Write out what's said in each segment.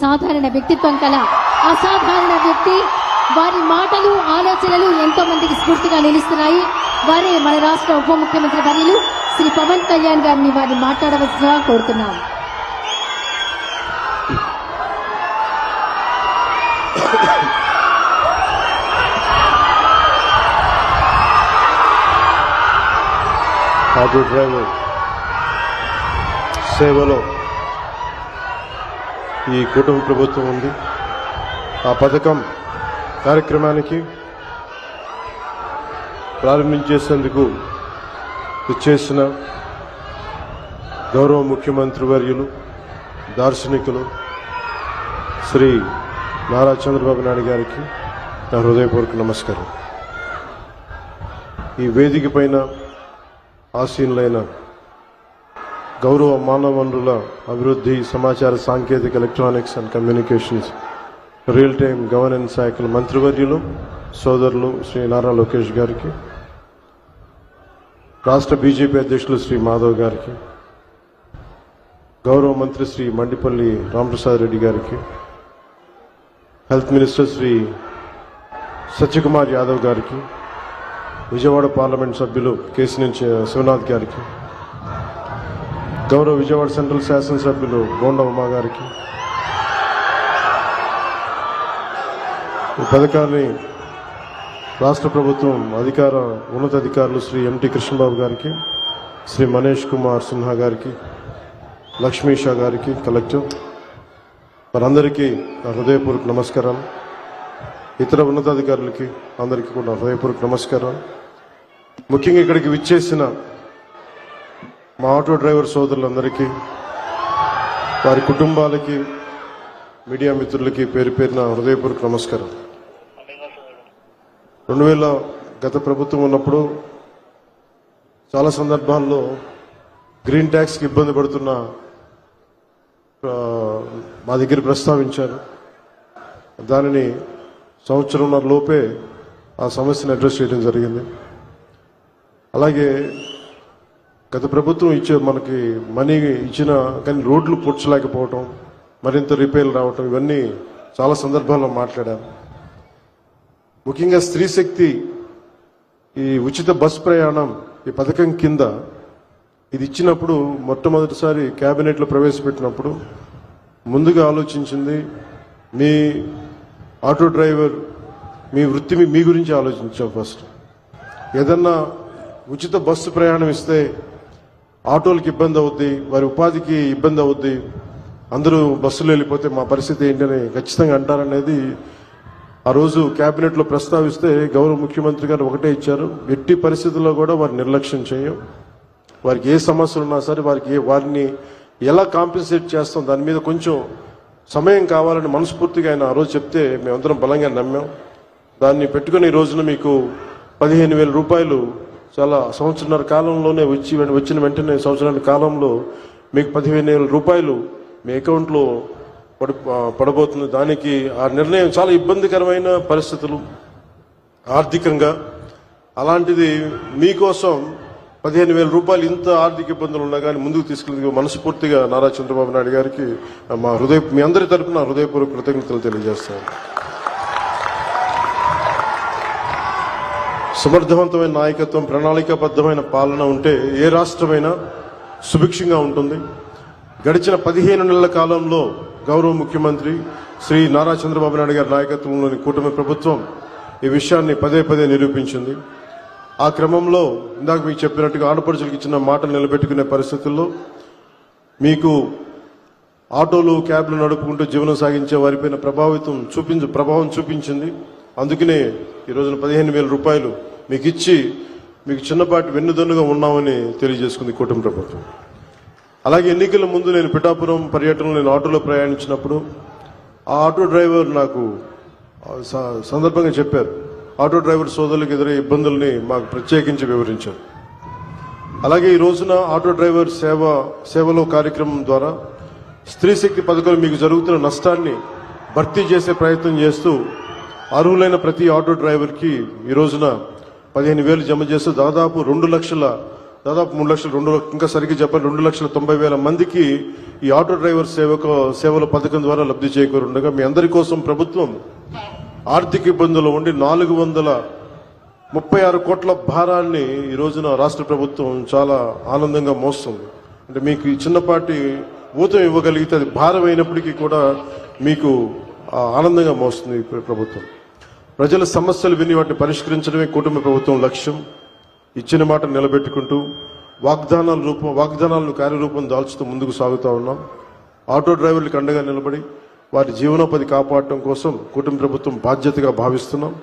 సాధారణ వ్యక్తిత్వం కల అసాధారణ వ్యక్తి. వారి మాటలు ఆలోచనలు ఎంతో మందికి స్ఫూర్తిగా నిలుస్తున్నాయి. వారే మన రాష్ట్ర ఉప ముఖ్యమంత్రి వర్యులు శ్రీ పవన్ కళ్యాణ్ గారిని వారిని మాట్లాడవలసిగా కోరుతున్నాం. ఆటో డ్రైవర్ సేవలో ఈ కుటుంబ ప్రభుత్వం ఉంది. ఆ పథకం కార్యక్రమానికి ప్రారంభించేందుకు ఇచ్చేసిన గౌరవ ముఖ్యమంత్రి వర్యులు దార్శనికులు శ్రీ నారా చంద్రబాబు నాయుడు గారికి నా హృదయపూర్వక నమస్కారం. ఈ వేదిక పైన ఆసీనులైన గౌరవ మానవ వనరుల అభివృద్ధి, సమాచార సాంకేతిక, electronics and communications, real time governance శాఖల మంత్రివర్యులు సోదరులు శ్రీ నారా లోకేష్ గారికి, రాష్ట్ర బీజేపీ అధ్యక్షులు శ్రీ మాధవ్ గారికి, గౌరవ మంత్రి శ్రీ మండిపల్లి రామప్రసాద్ రెడ్డి గారికి, హెల్త్ మినిస్టర్ శ్రీ సత్యకుమార్ యాదవ్ గారికి, విజయవాడ పార్లమెంట్ సభ్యులు కేసినేని శివనాథ్ గారికి, గౌరవ విజయవాడ సెంట్రల్ శాసనసభ్యులు బోండా ఉమా గారికి, ఈ పథకాన్ని రాష్ట్ర ప్రభుత్వం ఉన్నతాధికారులు శ్రీ ఎంటి కృష్ణబాబు గారికి, శ్రీ మనీష్ కుమార్ సిన్హా గారికి, లక్ష్మీ షా గారికి కలెక్టర్, వారందరికీ నా హృదయపూర్వక నమస్కారాలు. ఇతర ఉన్నతాధికారులకి అందరికీ కూడా హృదయపూర్వక నమస్కారాలు. ముఖ్యంగా ఇక్కడికి విచ్చేసిన మా ఆటో డ్రైవర్ సోదరులందరికీ, వారి కుటుంబాలకి, మీడియా మిత్రులకి పేరు పేరున హృదయపూర్వక నమస్కారం. 2000 గత ప్రభుత్వం ఉన్నప్పుడు చాలా సందర్భాల్లో గ్రీన్ ట్యాక్స్కి ఇబ్బంది పడుతున్న మా దగ్గర ప్రస్తావించారు. దానిని సంవత్సరంన్నర లోపే ఆ సమస్యను అడ్రస్ చేయడం జరిగింది. అలాగే గత ప్రభుత్వం మనకి మనీ ఇచ్చిన కానీ రోడ్లు పూడ్చలేకపోవటం, మరింత రిపేర్లు రావటం, ఇవన్నీ చాలా సందర్భాల్లో మాట్లాడాను. ముఖ్యంగా స్త్రీ శక్తి ఈ ఉచిత బస్ ప్రయాణం ఈ పథకం కింద ఇది ఇచ్చినప్పుడు మొట్టమొదటిసారి కేబినెట్లో ప్రవేశపెట్టినప్పుడు ముందుగా ఆలోచించింది మీ ఆటో డ్రైవర్ మీ వృత్తి మీ గురించి ఆలోచించాం. ఫస్ట్ ఏదన్నా ఉచిత బస్సు ప్రయాణం ఇస్తే ఆటోలకు ఇబ్బంది అవుద్ది, వారి ఉపాధికి ఇబ్బంది అవుద్ది, అందరూ బస్సులో వెళ్ళిపోతే మా పరిస్థితి ఏంటని ఖచ్చితంగా అంటారనేది ఆ రోజు కేబినెట్లో ప్రస్తావిస్తే గౌరవ ముఖ్యమంత్రి గారు ఒకటే ఇచ్చారు, ఎట్టి పరిస్థితుల్లో కూడా వారిని నిర్లక్ష్యం చేయం, వారికి ఏ సమస్యలు ఉన్నా సరే వారిని ఎలా కాంపెన్సేట్ చేస్తాం దాని మీద కొంచెం సమయం కావాలని మనస్ఫూర్తిగా ఆయన ఆ రోజు చెప్తే మేమందరం బలంగా నమ్మాం. దాన్ని పెట్టుకుని ఈ రోజున మీకు 15,000 రూపాయలు చాలా సంవత్సరాల కాలంలోనే వచ్చిన వెంటనే సంవత్సరాల కాలంలో మీకు 15,000 రూపాయలు మీ అకౌంట్లో పడబోతుంది. దానికి ఆ నిర్ణయం చాలా ఇబ్బందికరమైన పరిస్థితులు ఆర్థికంగా, అలాంటిది మీకోసం 15,000 రూపాయలు ఇంత ఆర్థిక ఇబ్బందులు ఉన్నా కానీ ముందుకు తీసుకెళ్ళి మనస్ఫూర్తిగా నారా చంద్రబాబు నాయుడు గారికి మీ అందరి తరపున హృదయపూర్వక కృతజ్ఞతలు తెలియజేస్తాను. సమర్థవంతమైన నాయకత్వం, ప్రణాళికాబద్ధమైన పాలన ఉంటే ఏ రాష్ట్రమైనా సుభిక్షంగా ఉంటుంది. గడిచిన 15 నెలల కాలంలో గౌరవ ముఖ్యమంత్రి శ్రీ నారా చంద్రబాబు నాయుడు గారి నాయకత్వంలోని కూటమి ప్రభుత్వం ఈ విషయాన్ని పదే పదే నిరూపించింది. ఆ క్రమంలో ఇందాక మీకు చెప్పినట్టుగా ఆడపడుచులకు ఇచ్చిన మాటలు నిలబెట్టుకునే పరిస్థితుల్లో మీకు ఆటోలు, క్యాబ్లు నడుపుకుంటూ జీవనం సాగించే వారిపైన ప్రభావం చూపించింది. అందుకనే ఈ రోజున 15,000 రూపాయలు మీకు ఇచ్చి మీకు చిన్నపాటి వెన్నుదన్నుగా ఉన్నామని తెలియజేసుకుంది కూటమి ప్రభుత్వం. అలాగే ఎన్నికల ముందు నేను పిఠాపురం పర్యటనలో నేను ఆటోలో ప్రయాణించినప్పుడు ఆ ఆటో డ్రైవర్ నాకు సందర్భంగా చెప్పారు, ఆటో డ్రైవర్ సోదరులకు ఎదురయ్యే ఇబ్బందుల్ని మాకు ప్రత్యేకించి వివరించారు. అలాగే ఈ రోజున ఆటో డ్రైవర్ సేవలో కార్యక్రమం ద్వారా స్త్రీ శక్తి పథకాలు మీకు జరుగుతున్న నష్టాన్ని భర్తీ చేసే ప్రయత్నం చేస్తూ అర్హులైన ప్రతి ఆటో డ్రైవర్కి ఈ రోజున 15,000 జమ చేస్తూ దాదాపు 2 లక్షల దాదాపు 3 లక్షలు ఇంకా సరిగ్గా చెప్పాలి 2,90,000 మందికి ఈ ఆటో డ్రైవర్ సేవల పథకం ద్వారా లబ్ధి చేకూరుండగా మీ అందరి కోసం ప్రభుత్వం ఆర్థిక ఇబ్బందులు ఉండి 436 కోట్ల భారాన్ని ఈ రోజున రాష్ట్ర ప్రభుత్వం చాలా ఆనందంగా మోస్తుంది. అంటే మీకు ఈ చిన్నపాటి ఊతం ఇవ్వగలిగితే అది భారం అయినప్పటికీ కూడా మీకు ఆనందంగా మోస్తుంది ఈ ప్రభుత్వం. ప్రజల సమస్యలు విని వాటిని పరిష్కరించడమే కుటుంబ ప్రభుత్వం లక్ష్యం. ఇచ్చిన మాట నిలబెట్టుకుంటూ వాగ్దానాలను కార్యరూపం దాల్చుతూ ముందుకు సాగుతూ ఉన్నాం. ఆటో డ్రైవర్లకు అండగా నిలబడి వారి జీవనోపాధి కాపాడటం కోసం కుటుంబ ప్రభుత్వం బాధ్యతగా భావిస్తున్నాం.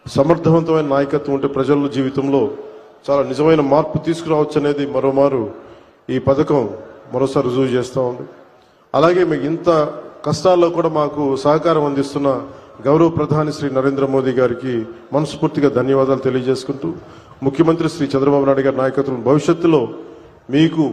సమర్థవంతమైన నాయకత్వం ఉంటే ప్రజల జీవితంలో చాలా నిజమైన మార్పు తీసుకురావచ్చు అనేది మరోమారు ఈ పథకం మరోసారి రుజువు చేస్తూ ఉంది. అలాగే మీకు ఇంత కష్టాల్లో కూడా మాకు సహకారం అందిస్తున్న గౌరవ ప్రధాని శ్రీ నరేంద్ర మోదీ గారికి మనస్ఫూర్తిగా ధన్యవాదాలు తెలియజేసుకుంటూ ముఖ్యమంత్రి శ్రీ చంద్రబాబు నాయుడు గారి నాయకత్వం భవిష్యత్తులో మీకు